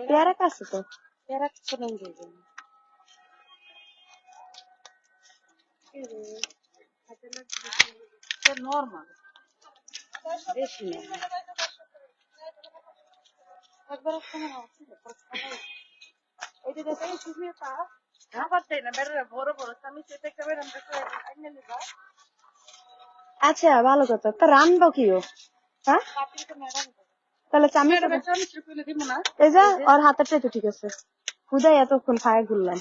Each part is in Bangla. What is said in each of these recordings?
পেয়ারা কাছে তো নর্মাল বেশি না একবার এটা দেখে শুকিয়ে তা খাবার দেয় না বেড়ে বড় বড় আমি সেটা একটা বেড়ে আচ্ছা ভালো কথা তা রানবো কিও হ্যাঁ তাহলে চামিচ এই যা ওর হাতেরটাই তো ঠিক আছে খুদাই এতক্ষণ খায় ঘুরলাম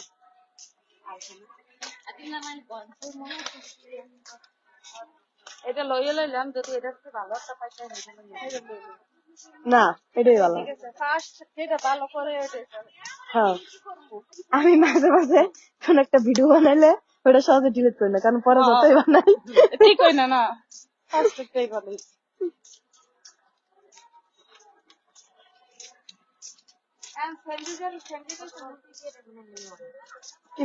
এটা লইয়ে লইলাম যদি এটা ভালো একটা পাইতে না এটাই ভালো ভালো করে হ্যাঁ আমি মাঝে মাঝে কোন একটা ভিডিও বানাইলে ওটা সহজে ডিলিট করি না কারণ পরে যতই বানাই ঠিক হয় না না ফার্স্টটাই ভালো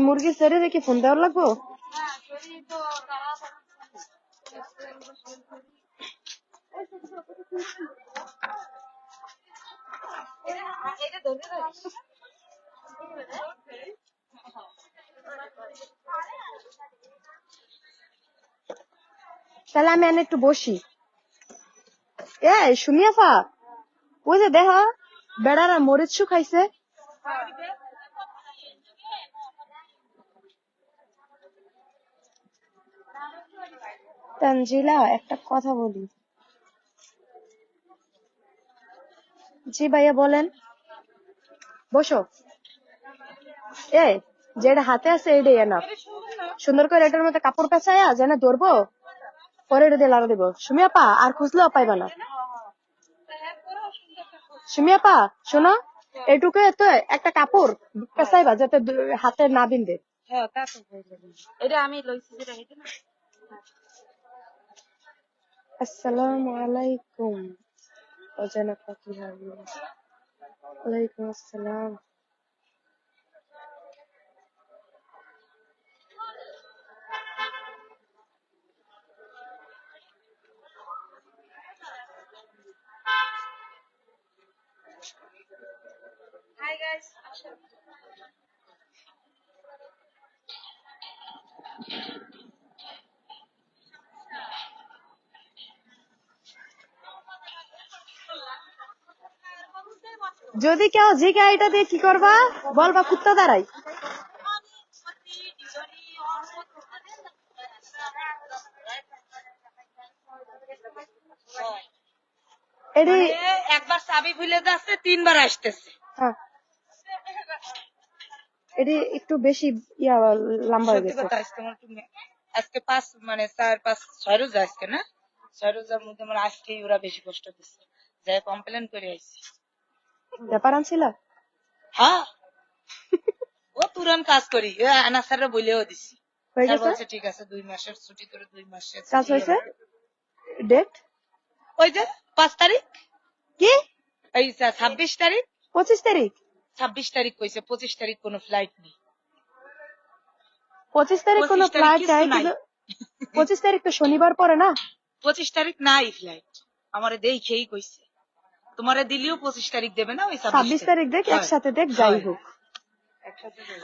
মুরগির শরীরে কি ফোন দেওয়ার লাগবো তাহলে আমি এনে একটু বসি সুমিয়াফা ওই যে দেখা বেড়ারা মরিচ শুকাইছে তানজিলা একটা কথা বলি জি ভাইয়া বলেন বসো যেটা হাতে আছে এটাই এনাফ সুন্দর করে এটার মধ্যে কাপড় পেঁচাইয়া যেন ধরবো পরে এটা দিয়ে লাগা দিব সুমিয়াপা আর খুঁজলেও পাইবা না সুমিয়াপা শোনো এটুকু তো একটা কাপড় পেঁচাইবা যাতে হাতে না বিন্দে এটা আমি লইছি যেটা হেঁটে না আসসালামু আলাইকুম অজানা পাখি ওয়ালাইকুম আসসালাম Hi guys. যদি কেউ জিজ্ঞা এটা দিয়ে কি করবা বলবা কুত্তা দাঁড়াই একবার চাবি ভুলে যাচ্ছে 3 বার আসতেছে এটি একটু বেশি লম্বা হয়ে গেছে আজকে 5 মানে 4-5 6 রোজ আজকে না 6 রোজার মধ্যে আমার আজকেই ওরা বেশি কষ্ট দিচ্ছে যাই কমপ্লেন করে আইছি ব্যাপার আনছিল হ্যাঁ ও তুরন্ত কাজ করি আনাসারে বলেও দিছি স্যার বলছে ঠিক আছে 2 মাসের ছুটি করে 2 মাসের কাজ হয়েছে ডেট ওই যে 5 তারিখ কি এই 26 তারিখ 25 তারিখ 26 তারিখ কইছে 25 তারিখ কোনো ফ্লাইট নেই 25 তারিখ কোনো ফ্লাইট নাই 25 তারিখ তো শনিবার পরে না 25 তারিখ নাই ফ্লাইট আমারে দেখেই কইছে তোমারে দিলিও 25 তারিখ দেবে না ওই 26 তারিখ দেখ একসাথে দেখ যাই হোক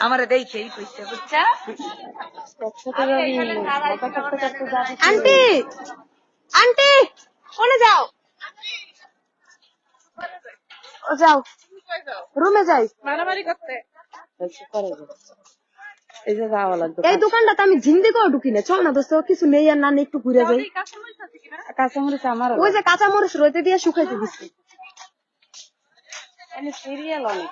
আমারে দেখেই কইছে বুঝছা আন্টি আন্টি কোনে যাও ও যাও রুমে যাই মারামারি করতে এই দোকানটাতে আমি জিন্দিগিও ঢুকি না চল না দোস্ত কিছু নেই আর না নেই একটু ঘুরে যাই কাঁচামরিচ আমার ওই যে কাঁচামরিচ রইতে দিয়ে শুকাইতে দিচ্ছি সিরিয়াল অনেক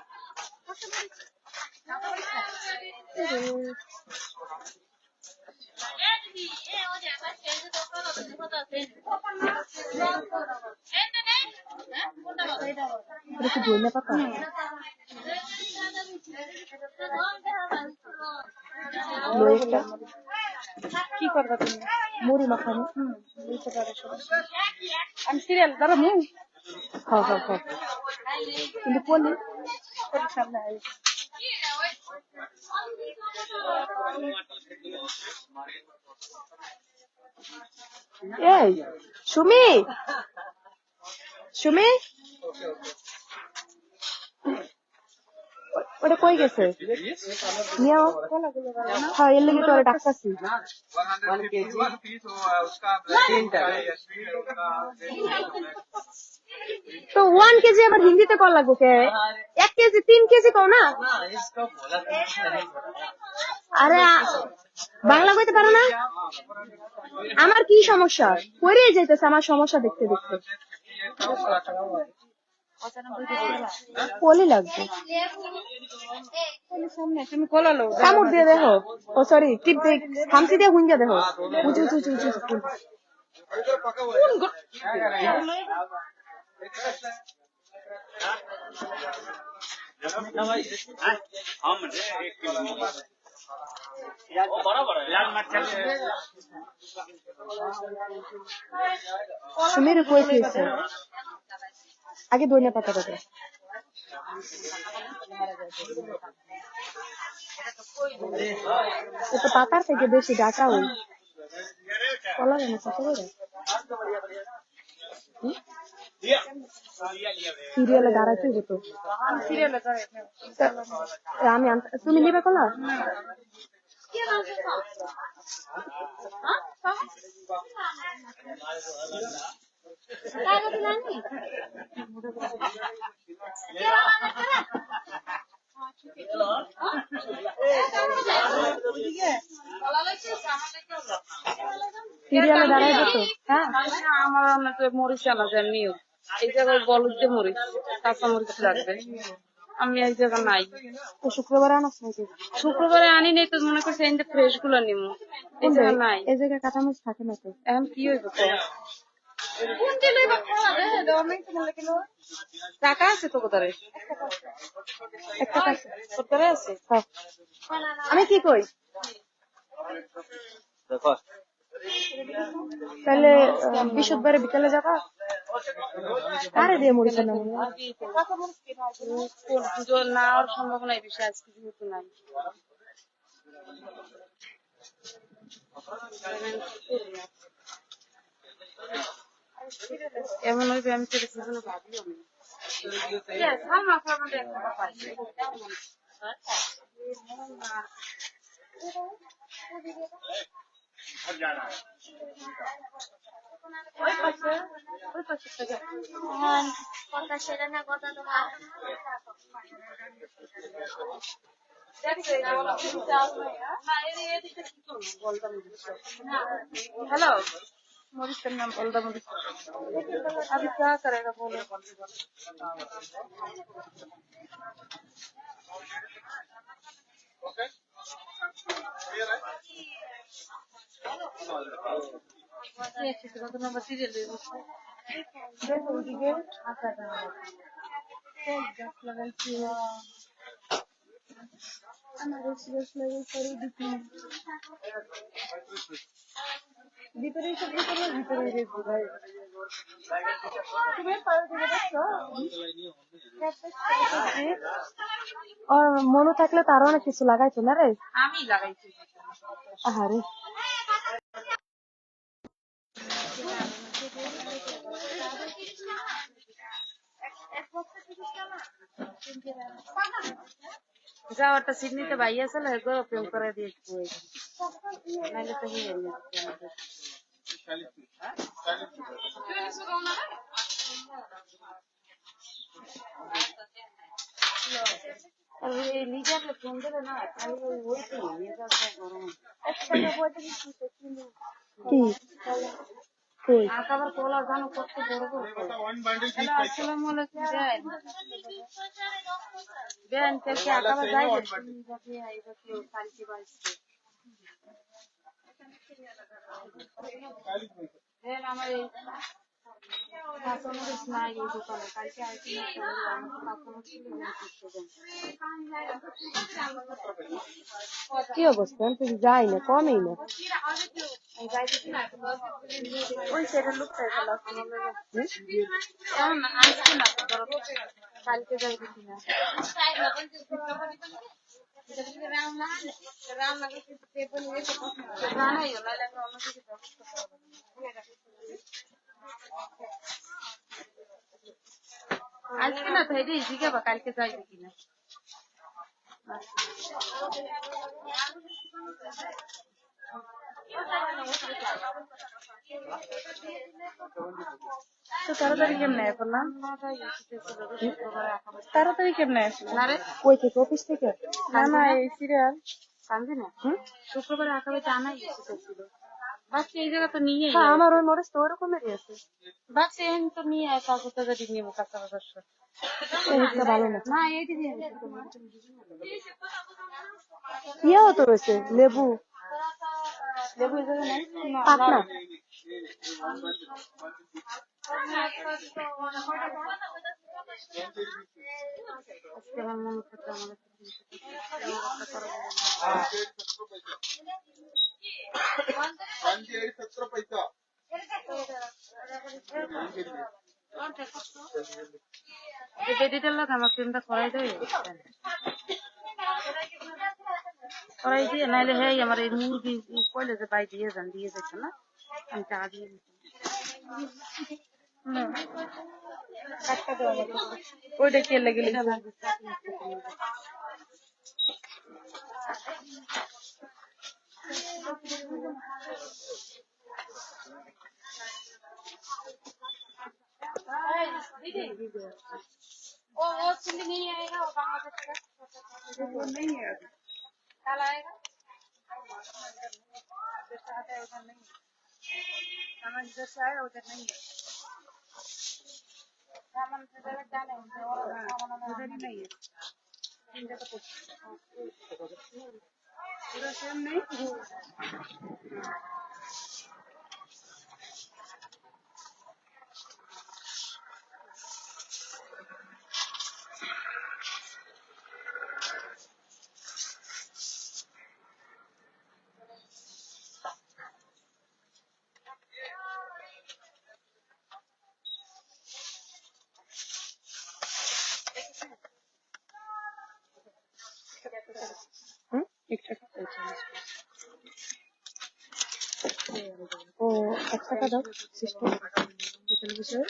কি করবা তুমি মুড়ি মাখানো আমি সিরিয়াল ধরো মু কিন্তু পলি সামনে এই সুমি সুমি ওটা কই গেছে নিও হ্যাঁ এর লেগে তোরা ডাকতাছি তো 1 কেজি আবার হিন্দিতে কল লাগবো কে 1 কেজি 3 কেজি কও না আরে বাংলা কইতে পারো না আমার কি সমস্যা কইরেই যাইতেছে আমার সমস্যা দেখতে দেখতে পলি লাগবে তুমি কলালো কামড় দিয়ে দেখো ও সরি টিপ দিয়ে খামচি দিয়ে হুইঙ্গা দেখো উঁচু উঁচু উঁচু উঁচু সুমির কই খেয়েছে আগে ধনিয়া পাতা দেবে এটা পাতার থেকে বেশি ডাটা ওই কলা না কত করে সিরিয়ালে দাঁড়াইতে হতো আমি তুমি নিবে কলা সিরিয়ালে দাঁড়াই যেত হ্যাঁ আমার মরিচ আনা যায় নিও এই জায়গায় বলদ যে মরিচ কাঁচা মরিচ লাগবে আমি এক জায়গা নাই তো শুক্রবার আনাস নাকি শুক্রবারে আনি নাই তো মনে করছি এই ফ্রেশ গুলো নিমু এই জায়গা নাই এই জায়গায় কাঁচামরিচ থাকে না তো এখন কি হইব টাকা আছে তো কোথায় একটা কোথায় আছে আমি কি কই তাহলে বৃহস্পতিবারে বিকালে যাবা আরে দিয়ে মরিচ না নেওয়ার সম্ভাবনাই বেশি আজকে যেহেতু নাই এমন হইবে আমি সেটা জীবনে ভাবিও हेलो मरीज का नाम बलदा मरीज अभी क्या करेगा बोलो नंबर सीरियल ভিতরে সব ভিতরে মনে থাকলে তো আরো অনেক কিছু লাগাইতো না রে আমি লাগাইছি আহারে যাওয়ারটা সিডনিতে ভাই আছে না গো প্রেম করে দিয়েছি নাইলে তো হিয়ে নিজের ফোন দেবে না ওই তো নিয়ে যাচ্ছে গরম কি আবার তোলা জানো কত বড় বড় আসসালামু আলাইকুম বেন থেকে আকাবার যাই কালকে বাড়ছে বেন আমার এই কাস্টমার নাই এই দোকানে কালকে আইছি না কাস্টমার ছিল কি অবস্থা তুই যাই না কমেই না ওই সেটা লোক কালকে যাইবে কিনা আজকে না তো এটাই জিজ্ঞাবা কালকে যাইবে কিনা। তো 13 তারিখ কেমনে করলাম? 13 তারিখ কেমনে আসলো? কই থেকে অফিস থেকে? না না এই সিরিয়াল কান্দি না। শুক্রবার আঁকাবে জানাই এসেছিল। বাচ্চা এই জায়গা তো নিয়ে হ্যাঁ আমার ওই মরিচ তো ওরকমেরই আছে। বাচ্চা এখন তো নিয়ে আসা করতে যদি নিয়ে কাঁচা বাজার এটা ভালো না। না এই দিয়ে ইয়েও তো রয়েছে লেবু লেবু এই জায়গা নাই পাকনা। আজকে আমার মনে হচ্ছে আমাদের বেডিটার লোক আমার ফ্রেন্ডটা করাই দেয় করাই দিয়ে নাইলে হ্যাঁ আমার এই মুরগি কইলে যে বাই দিয়ে যান দিয়ে যেত না আমি টাকা দিয়ে ওইটা কে লেগে वो चिल्ली नहीं आएगा वो बांग्लादेश का वो नहीं है अभी कल आएगा जैसा आता है उधर नहीं सामान जिधर से आया उधर नहीं है सामान जिधर जाने उधर ही नहीं है तीन जगह पूरा सेम नहीं ও 1 টাকা দাও সিস্টেম বিষয়ে।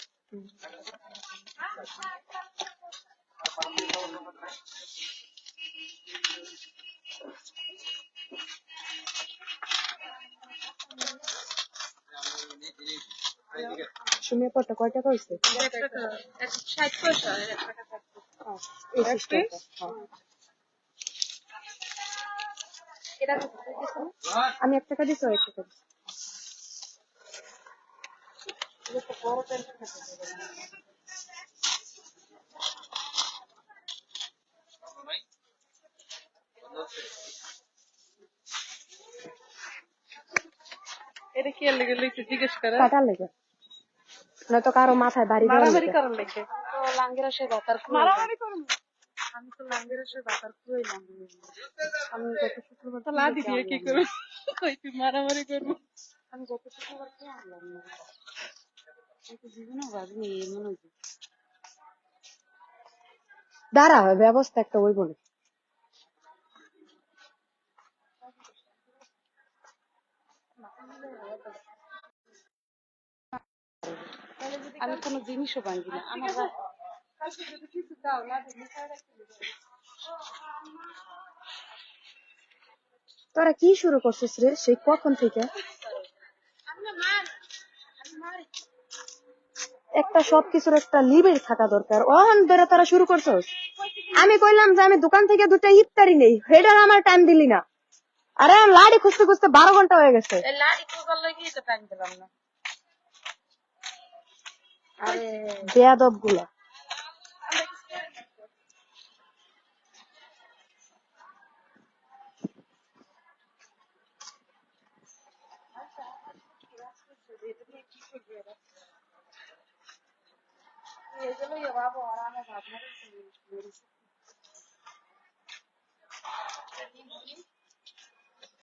সুমিয়া পড়টা কয় টাকা হয়েছে? 60 পয়সা এই সিস্টেমটা আমি 1 টাকা দিছি 1 টাকা দিছি। এটা কি লেগে লইছে জিজ্ঞেস করে কাটার লেগে নয়তো কারো মাথায় বাড়ি দেওয়ার মারামারি লেগে। করার লেগে তো লাঙ্গের সে বাতার মারামারি করুন আমি তো লাঙ্গের সে বাতার খুইলাম আমি যত শুক্রবার তো লাদি দিয়ে কি করব কই তুই মারামারি করব আমি যত শুক্রবার কি আনলাম না এই জীবনে ভাবিনি মনে হচ্ছে দাঁড়া ব্যবস্থা একটা ওই বলে আমি কোনো জিনিসও ভাঙি না আমার তোরা কি শুরু করছিস রে সেই কখন থেকে? একটা সবকিছুর একটা লিমিট থাকা দরকার। অহন ধরে তারা শুরু করছস। আমি কইলাম যে আমি দোকান থেকে 2টা ইফতারি নেই, হেডার আমার টাইম দিলি না। আরে আমি লাড়ি খুঁজতে খুঁজতে 12 ঘন্টা হয়ে গেছে। এই লাড়ি খোঁজার লাগি তো টাইম দিলাম না। আরে বেয়াদব গুলা এগুলোই বাবা আর আমার ভাবনা